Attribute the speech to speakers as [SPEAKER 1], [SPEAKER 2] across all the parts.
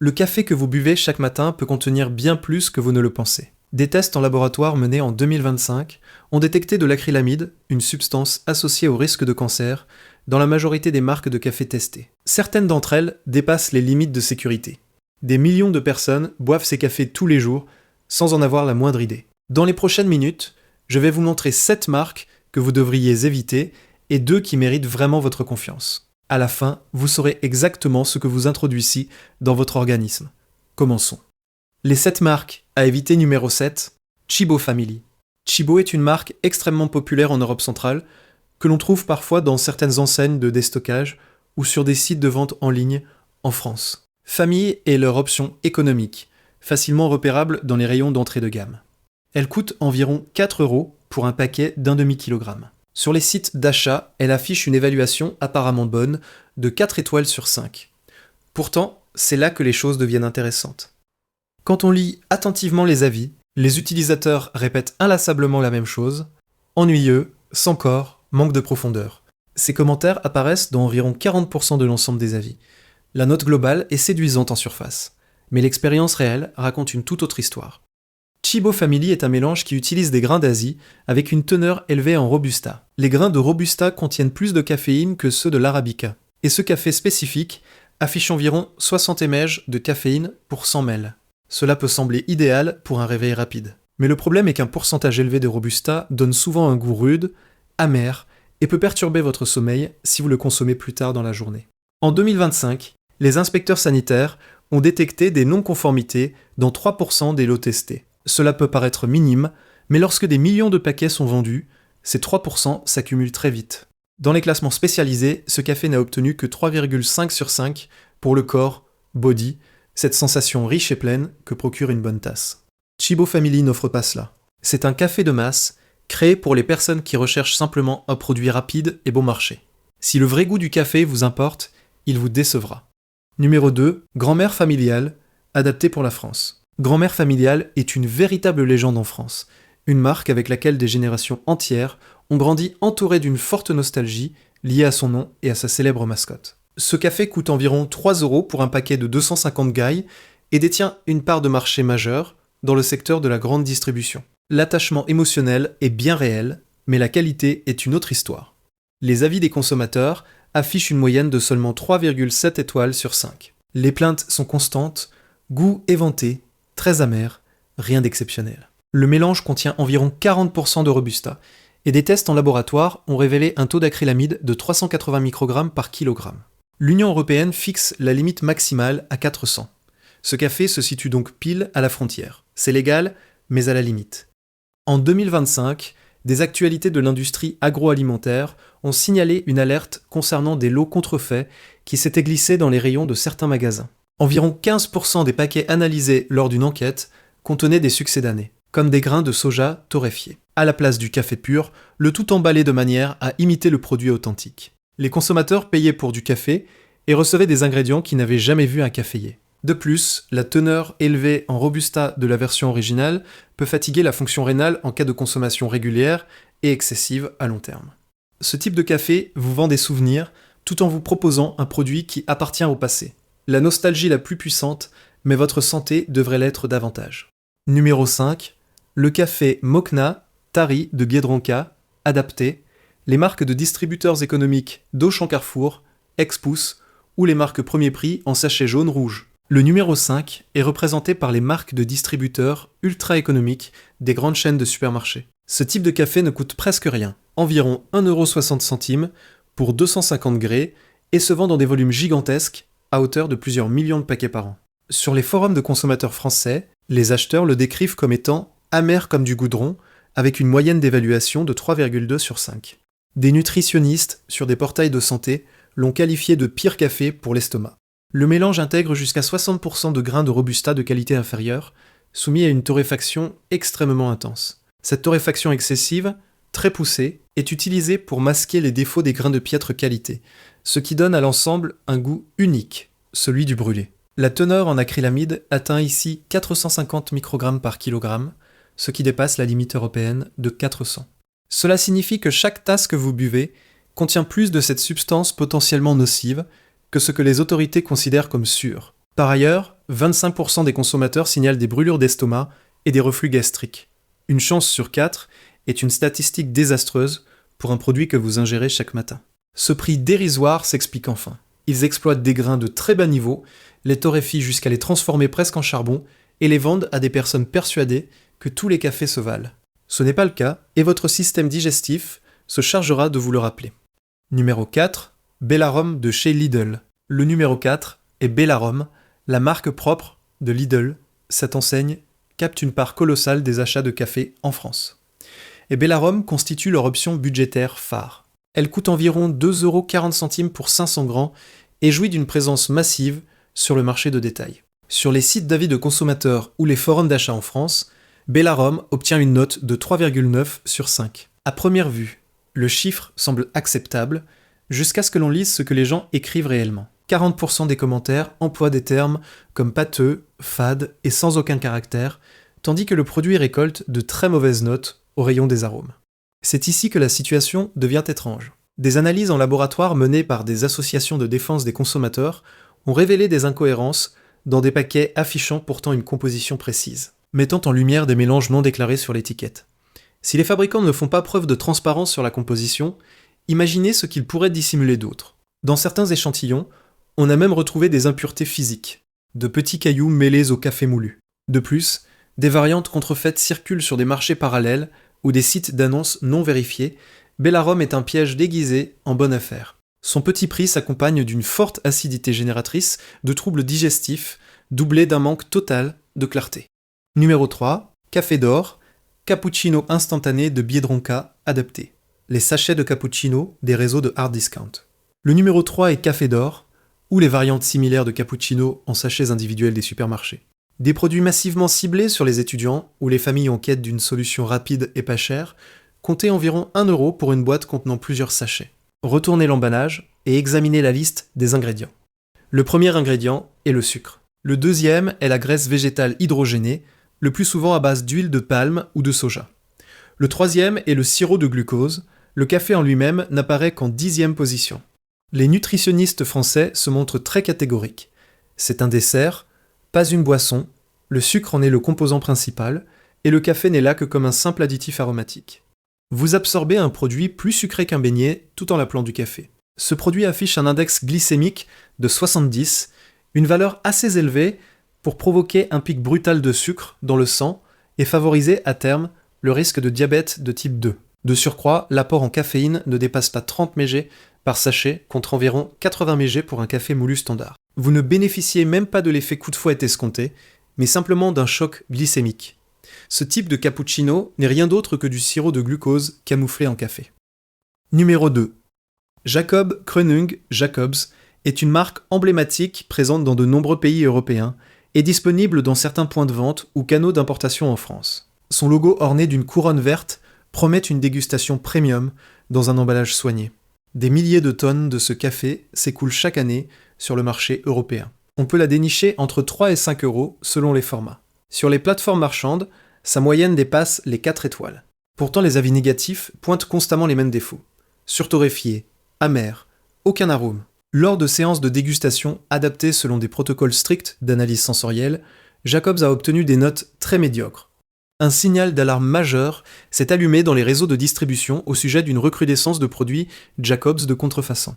[SPEAKER 1] Le café que vous buvez chaque matin peut contenir bien plus que vous ne le pensez. Des tests en laboratoire menés en 2025 ont détecté de l'acrylamide, une substance associée au risque de cancer, dans la majorité des marques de café testées. Certaines d'entre elles dépassent les limites de sécurité. Des millions de personnes boivent ces cafés tous les jours sans en avoir la moindre idée. Dans les prochaines minutes, je vais vous montrer 7 marques que vous devriez éviter et 2 qui méritent vraiment votre confiance. À la fin, vous saurez exactement ce que vous introduisez dans votre organisme. Commençons. Les 7 marques à éviter numéro 7, Chibo Family. Chibo est une marque extrêmement populaire en Europe centrale que l'on trouve parfois dans certaines enseignes de déstockage ou sur des sites de vente en ligne en France. Family est leur option économique, facilement repérable dans les rayons d'entrée de gamme. Elle coûte environ 4 € pour un paquet d'un demi-kilogramme. Sur les sites d'achat, elle affiche une évaluation apparemment bonne de 4 étoiles sur 5. Pourtant, c'est là que les choses deviennent intéressantes. Quand on lit attentivement les avis, les utilisateurs répètent inlassablement la même chose. Ennuyeux, sans corps, manque de profondeur. Ces commentaires apparaissent dans environ 40% de l'ensemble des avis. La note globale est séduisante en surface, mais l'expérience réelle raconte une toute autre histoire. Chibo Family est un mélange qui utilise des grains d'Asie avec une teneur élevée en Robusta. Les grains de Robusta contiennent plus de caféine que ceux de l'Arabica, et ce café spécifique affiche environ 60 mg de caféine pour 100 ml. Cela peut sembler idéal pour un réveil rapide. Mais le problème est qu'un pourcentage élevé de Robusta donne souvent un goût rude, amer, et peut perturber votre sommeil si vous le consommez plus tard dans la journée. En 2025, les inspecteurs sanitaires ont détecté des non-conformités dans 3% des lots testés. Cela peut paraître minime, mais lorsque des millions de paquets sont vendus, ces 3% s'accumulent très vite. Dans les classements spécialisés, ce café n'a obtenu que 3,5 sur 5 pour le corps, body, cette sensation riche et pleine que procure une bonne tasse. Chibo Family n'offre pas cela. C'est un café de masse, créé pour les personnes qui recherchent simplement un produit rapide et bon marché. Si le vrai goût du café vous importe, il vous décevra. Numéro 2, Grand-mère familiale, adapté pour la France. Grand-mère familiale est une véritable légende en France, une marque avec laquelle des générations entières ont grandi entourées d'une forte nostalgie liée à son nom et à sa célèbre mascotte. Ce café coûte environ 3 € pour un paquet de 250 gailles et détient une part de marché majeure dans le secteur de la grande distribution. L'attachement émotionnel est bien réel, mais la qualité est une autre histoire. Les avis des consommateurs affichent une moyenne de seulement 3,7 étoiles sur 5. Les plaintes sont constantes, goût éventé, très amer, rien d'exceptionnel. Le mélange contient environ 40% de Robusta, et des tests en laboratoire ont révélé un taux d'acrylamide de 380 microgrammes par kilogramme. L'Union européenne fixe la limite maximale à 400. Ce café se situe donc pile à la frontière. C'est légal, mais à la limite. En 2025, des actualités de l'industrie agroalimentaire ont signalé une alerte concernant des lots contrefaits qui s'étaient glissés dans les rayons de certains magasins. Environ 15% des paquets analysés lors d'une enquête contenaient des succédanés, comme des grains de soja torréfiés. À la place du café pur, le tout emballé de manière à imiter le produit authentique. Les consommateurs payaient pour du café et recevaient des ingrédients qui n'avaient jamais vu un caféier. De plus, la teneur élevée en Robusta de la version originale peut fatiguer la fonction rénale en cas de consommation régulière et excessive à long terme. Ce type de café vous vend des souvenirs tout en vous proposant un produit qui appartient au passé. La nostalgie la plus puissante, mais votre santé devrait l'être davantage. Numéro 5, le café Mokna Tari de Biedronka, adapté, les marques de distributeurs économiques d'Auchan Carrefour, Expousse ou les marques Premier Prix en sachet jaune-rouge. Le numéro 5 est représenté par les marques de distributeurs ultra-économiques des grandes chaînes de supermarchés. Ce type de café ne coûte presque rien, environ 1,60 € pour 250 grés et se vend dans des volumes gigantesques à hauteur de plusieurs millions de paquets par an. Sur les forums de consommateurs français, les acheteurs le décrivent comme étant amer comme du goudron, avec une moyenne d'évaluation de 3,2 sur 5. Des nutritionnistes sur des portails de santé l'ont qualifié de pire café pour l'estomac. Le mélange intègre jusqu'à 60% de grains de Robusta de qualité inférieure, soumis à une torréfaction extrêmement intense. Cette torréfaction excessive, très poussée, est utilisée pour masquer les défauts des grains de piètre qualité, ce qui donne à l'ensemble un goût unique, celui du brûlé. La teneur en acrylamide atteint ici 450 microgrammes par kilogramme, ce qui dépasse la limite européenne de 400. Cela signifie que chaque tasse que vous buvez contient plus de cette substance potentiellement nocive que ce que les autorités considèrent comme sûr. Par ailleurs, 25% des consommateurs signalent des brûlures d'estomac et des reflux gastriques. Une chance sur 4 est une statistique désastreuse pour un produit que vous ingérez chaque matin. Ce prix dérisoire s'explique enfin. Ils exploitent des grains de très bas niveau, les torréfient jusqu'à les transformer presque en charbon et les vendent à des personnes persuadées que tous les cafés se valent. Ce n'est pas le cas et votre système digestif se chargera de vous le rappeler. Numéro 4, Bellarom de chez Lidl. Le numéro 4 est Bellarom, la marque propre de Lidl. Cette enseigne capte une part colossale des achats de café en France. Et Bellarom constitue leur option budgétaire phare. Elle coûte environ 2,40 € pour 500 grammes et jouit d'une présence massive sur le marché de détail. Sur les sites d'avis de consommateurs ou les forums d'achat en France, Bellarom obtient une note de 3,9 sur 5. À première vue, le chiffre semble acceptable, jusqu'à ce que l'on lise ce que les gens écrivent réellement. 40% des commentaires emploient des termes comme pâteux, fade et sans aucun caractère, tandis que le produit récolte de très mauvaises notes au rayon des arômes. C'est ici que la situation devient étrange. Des analyses en laboratoire menées par des associations de défense des consommateurs ont révélé des incohérences dans des paquets affichant pourtant une composition précise, mettant en lumière des mélanges non déclarés sur l'étiquette. Si les fabricants ne font pas preuve de transparence sur la composition, imaginez ce qu'ils pourraient dissimuler d'autre. Dans certains échantillons, on a même retrouvé des impuretés physiques, de petits cailloux mêlés au café moulu. De plus, des variantes contrefaites circulent sur des marchés parallèles ou des sites d'annonces non vérifiés. Bellarom est un piège déguisé en bonne affaire. Son petit prix s'accompagne d'une forte acidité génératrice de troubles digestifs, doublée d'un manque total de clarté. Numéro 3, Café d'Or, cappuccino instantané de Biedronka adapté. Les sachets de cappuccino des réseaux de hard discount. Le numéro 3 est Café d'Or, ou les variantes similaires de cappuccino en sachets individuels des supermarchés. Des produits massivement ciblés sur les étudiants ou les familles en quête d'une solution rapide et pas chère, comptez environ 1 € pour une boîte contenant plusieurs sachets. Retournez l'emballage et examinez la liste des ingrédients. Le premier ingrédient est le sucre. Le deuxième est la graisse végétale hydrogénée, le plus souvent à base d'huile de palme ou de soja. Le troisième est le sirop de glucose. Le café en lui-même n'apparaît qu'en 10e position. Les nutritionnistes français se montrent très catégoriques. C'est un dessert, pas une boisson, le sucre en est le composant principal, et le café n'est là que comme un simple additif aromatique. Vous absorbez un produit plus sucré qu'un beignet tout en l'appelant du café. Ce produit affiche un index glycémique de 70, une valeur assez élevée pour provoquer un pic brutal de sucre dans le sang et favoriser à terme le risque de diabète de type 2. De surcroît, l'apport en caféine ne dépasse pas 30 mg par sachet contre environ 80 mg pour un café moulu standard. Vous ne bénéficiez même pas de l'effet coup de fouet escompté, mais simplement d'un choc glycémique. Ce type de cappuccino n'est rien d'autre que du sirop de glucose camouflé en café. Numéro 2. Jacob Krönung Jacobs est une marque emblématique présente dans de nombreux pays européens et disponible dans certains points de vente ou canaux d'importation en France. Son logo orné d'une couronne verte promet une dégustation premium dans un emballage soigné. Des milliers de tonnes de ce café s'écoulent chaque année sur le marché européen. On peut la dénicher entre 3 et 5 € selon les formats. Sur les plateformes marchandes, sa moyenne dépasse les 4 étoiles. Pourtant, les avis négatifs pointent constamment les mêmes défauts. Surtorréfié, amer, aucun arôme. Lors de séances de dégustation adaptées selon des protocoles stricts d'analyse sensorielle, Jacobs a obtenu des notes très médiocres. Un signal d'alarme majeur s'est allumé dans les réseaux de distribution au sujet d'une recrudescence de produits Jacobs de contrefaçon.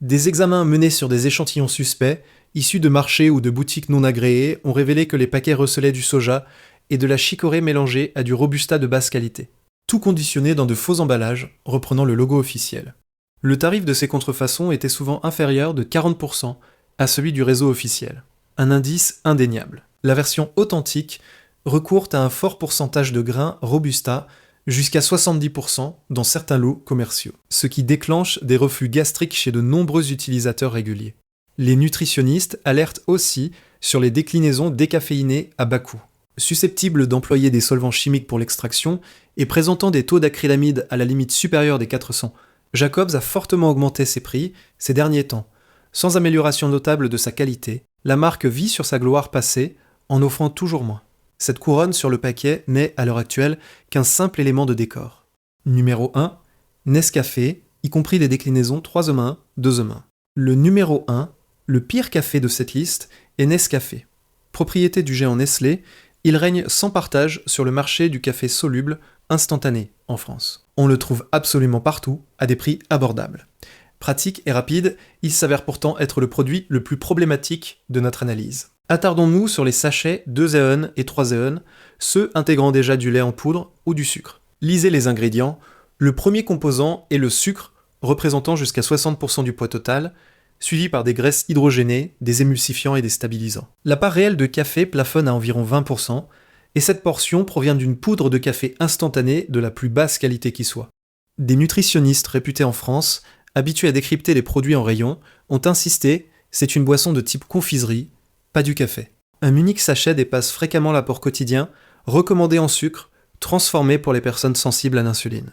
[SPEAKER 1] Des examens menés sur des échantillons suspects, issus de marchés ou de boutiques non agréées, ont révélé que les paquets recelaient du soja et de la chicorée mélangée à du robusta de basse qualité. Tout conditionné dans de faux emballages, reprenant le logo officiel. Le tarif de ces contrefaçons était souvent inférieur de 40% à celui du réseau officiel. Un indice indéniable. La version authentique recourt à un fort pourcentage de grains robusta, jusqu'à 70% dans certains lots commerciaux, ce qui déclenche des reflux gastriques chez de nombreux utilisateurs réguliers. Les nutritionnistes alertent aussi sur les déclinaisons décaféinées à bas coût. Susceptibles d'employer des solvants chimiques pour l'extraction et présentant des taux d'acrylamide à la limite supérieure des 400, Jacobs a fortement augmenté ses prix ces derniers temps. Sans amélioration notable de sa qualité, la marque vit sur sa gloire passée en offrant toujours moins. Cette couronne sur le paquet n'est, à l'heure actuelle, qu'un simple élément de décor. Numéro 1, Nescafé, y compris des déclinaisons 3e1, 2e1. Le numéro 1, le pire café de cette liste, est Nescafé. Propriété du géant Nestlé, il règne sans partage sur le marché du café soluble instantané en France. On le trouve absolument partout, à des prix abordables. Pratique et rapide, il s'avère pourtant être le produit le plus problématique de notre analyse. Attardons-nous sur les sachets 2 éon et 3 éon, ceux intégrant déjà du lait en poudre ou du sucre. Lisez les ingrédients. Le premier composant est le sucre, représentant jusqu'à 60% du poids total, suivi par des graisses hydrogénées, des émulsifiants et des stabilisants. La part réelle de café plafonne à environ 20%, et cette portion provient d'une poudre de café instantanée de la plus basse qualité qui soit. Des nutritionnistes réputés en France, habitués à décrypter les produits en rayon, ont insisté, c'est une boisson de type confiserie, pas du café. Un unique sachet dépasse fréquemment l'apport quotidien, recommandé en sucre, transformé pour les personnes sensibles à l'insuline.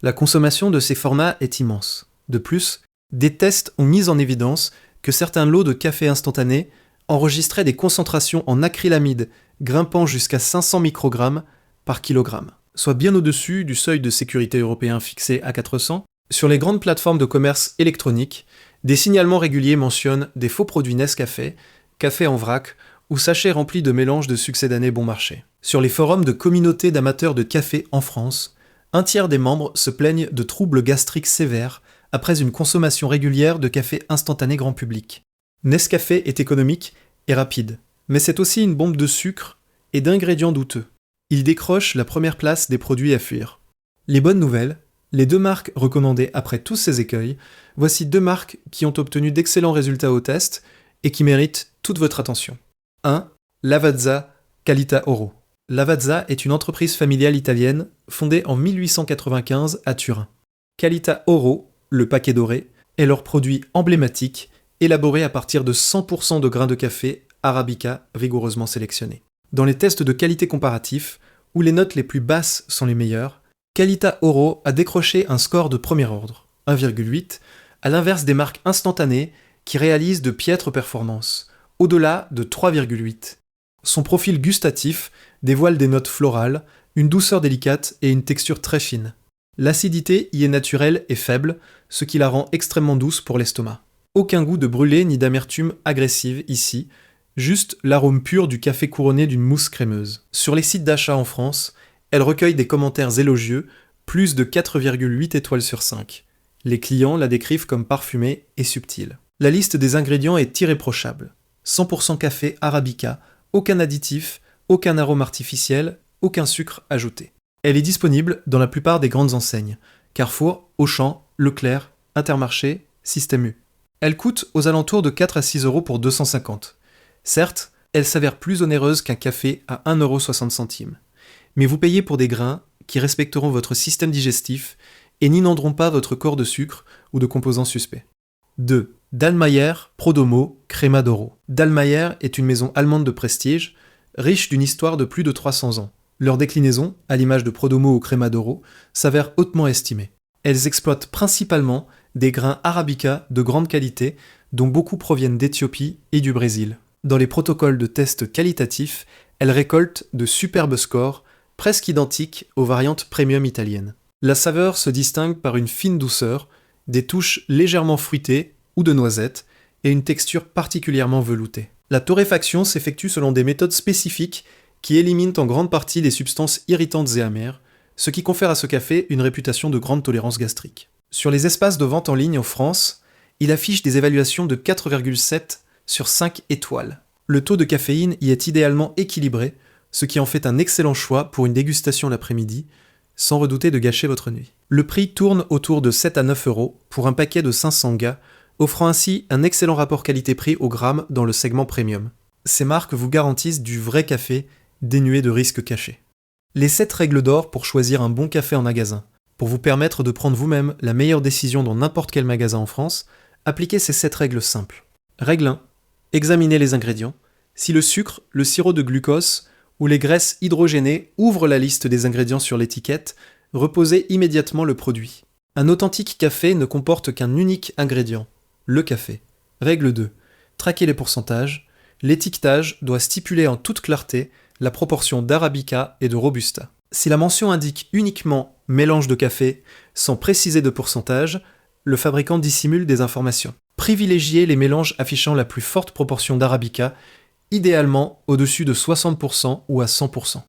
[SPEAKER 1] La consommation de ces formats est immense. De plus, des tests ont mis en évidence que certains lots de café instantané enregistraient des concentrations en acrylamide grimpant jusqu'à 500 microgrammes par kilogramme, soit bien au-dessus du seuil de sécurité européen fixé à 400. Sur les grandes plateformes de commerce électronique, des signalements réguliers mentionnent des faux produits Nescafé, café en vrac ou sachets remplis de mélanges de succédanés bon marché. Sur les forums de communautés d'amateurs de café en France, un tiers des membres se plaignent de troubles gastriques sévères après une consommation régulière de café instantané grand public. Nescafé est économique et rapide, mais c'est aussi une bombe de sucre et d'ingrédients douteux. Il décroche la première place des produits à fuir. Les bonnes nouvelles, les 2 marques recommandées après tous ces écueils, voici 2 marques qui ont obtenu d'excellents résultats au test et qui méritent toute votre attention. 1. Lavazza Qualità Oro. Lavazza est une entreprise familiale italienne fondée en 1895 à Turin. Qualità Oro, le paquet doré, est leur produit emblématique, élaboré à partir de 100% de grains de café Arabica rigoureusement sélectionnés. Dans les tests de qualité comparatifs, où les notes les plus basses sont les meilleures, Qualità Oro a décroché un score de premier ordre, 1,8, à l'inverse des marques instantanées qui réalisent de piètres performances, au-delà de 3,8. Son profil gustatif dévoile des notes florales, une douceur délicate et une texture très fine. L'acidité y est naturelle et faible, ce qui la rend extrêmement douce pour l'estomac. Aucun goût de brûlé ni d'amertume agressive ici, juste l'arôme pur du café couronné d'une mousse crémeuse. Sur les sites d'achat en France, elle recueille des commentaires élogieux, plus de 4,8 étoiles sur 5. Les clients la décrivent comme parfumée et subtile. La liste des ingrédients est irréprochable. 100% café Arabica, aucun additif, aucun arôme artificiel, aucun sucre ajouté. Elle est disponible dans la plupart des grandes enseignes, Carrefour, Auchan, Leclerc, Intermarché, Système U. Elle coûte aux alentours de 4 à 6 euros pour 250. Certes, elle s'avère plus onéreuse qu'un café à 1,60 €. Mais vous payez pour des grains qui respecteront votre système digestif et n'inonderont pas votre corps de sucre ou de composants suspects. 2. Dallmayr Prodomo Crema d'Oro. Dallmayr est une maison allemande de prestige, riche d'une histoire de plus de 300 ans. Leurs déclinaisons, à l'image de Prodomo ou Crema d'Oro, s'avèrent hautement estimées. Elles exploitent principalement des grains Arabica de grande qualité, dont beaucoup proviennent d'Éthiopie et du Brésil. Dans les protocoles de tests qualitatifs, elles récoltent de superbes scores, presque identiques aux variantes premium italiennes. La saveur se distingue par une fine douceur, des touches légèrement fruitées ou de noisettes, et une texture particulièrement veloutée. La torréfaction s'effectue selon des méthodes spécifiques qui éliminent en grande partie des substances irritantes et amères, ce qui confère à ce café une réputation de grande tolérance gastrique. Sur les espaces de vente en ligne en France, il affiche des évaluations de 4,7 sur 5 étoiles. Le taux de caféine y est idéalement équilibré, ce qui en fait un excellent choix pour une dégustation l'après-midi, sans redouter de gâcher votre nuit. Le prix tourne autour de 7 à 9 euros pour un paquet de 500 gars, offrant ainsi un excellent rapport qualité-prix au gramme dans le segment premium. Ces marques vous garantissent du vrai café, dénué de risques cachés. Les 7 règles d'or pour choisir un bon café en magasin. Pour vous permettre de prendre vous-même la meilleure décision dans n'importe quel magasin en France, appliquez ces 7 règles simples. Règle 1. Examinez les ingrédients. Si le sucre, le sirop de glucose ou les graisses hydrogénées ouvrent la liste des ingrédients sur l'étiquette, reposez immédiatement le produit. Un authentique café ne comporte qu'un unique ingrédient, le café. Règle 2. Traquez les pourcentages. L'étiquetage doit stipuler en toute clarté la proportion d'Arabica et de Robusta. Si la mention indique uniquement mélange de café sans préciser de pourcentage, le fabricant dissimule des informations. Privilégiez les mélanges affichant la plus forte proportion d'Arabica idéalement au-dessus de 60% ou à 100%.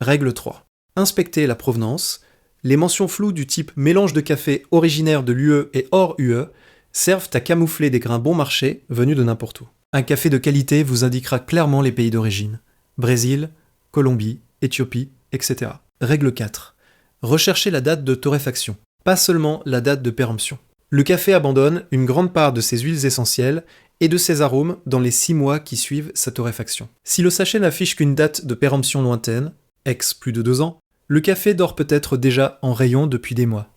[SPEAKER 1] Règle 3. Inspectez la provenance. Les mentions floues du type mélange de café originaire de l'UE et hors UE servent à camoufler des grains bon marché venus de n'importe où. Un café de qualité vous indiquera clairement les pays d'origine. Brésil, Colombie, Éthiopie, etc. Règle 4. Recherchez la date de torréfaction, pas seulement la date de péremption. Le café abandonne une grande part de ses huiles essentielles et de ses arômes dans les 6 mois qui suivent sa torréfaction. Si le sachet n'affiche qu'une date de péremption lointaine, ex plus de 2 ans, le café dort peut-être déjà en rayon depuis des mois.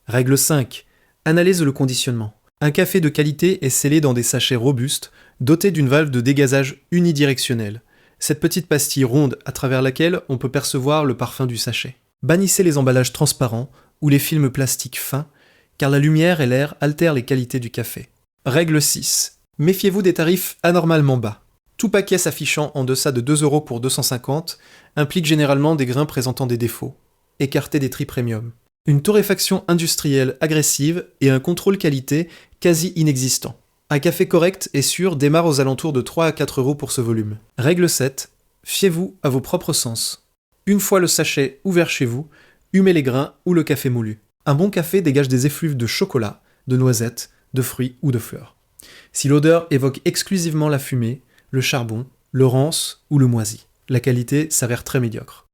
[SPEAKER 1] Règle 5. Analyse le conditionnement. Un café de qualité est scellé dans des sachets robustes, dotés d'une valve de dégazage unidirectionnelle. Cette petite pastille ronde à travers laquelle on peut percevoir le parfum du sachet. Bannissez les emballages transparents ou les films plastiques fins, car la lumière et l'air altèrent les qualités du café. Règle 6. Méfiez-vous des tarifs anormalement bas. Tout paquet s'affichant en deçà de 2 € pour 250 implique généralement des grains présentant des défauts. Écartez des tri premium. Une torréfaction industrielle agressive et un contrôle qualité quasi inexistant. Un café correct et sûr démarre aux alentours de 3 à 4 € pour ce volume. Règle 7. Fiez-vous à vos propres sens. Une fois le sachet ouvert chez vous, humez les grains ou le café moulu. Un bon café dégage des effluves de chocolat, de noisettes, de fruits ou de fleurs. Si l'odeur évoque exclusivement la fumée, le charbon, le rance ou le moisi, la qualité s'avère très médiocre.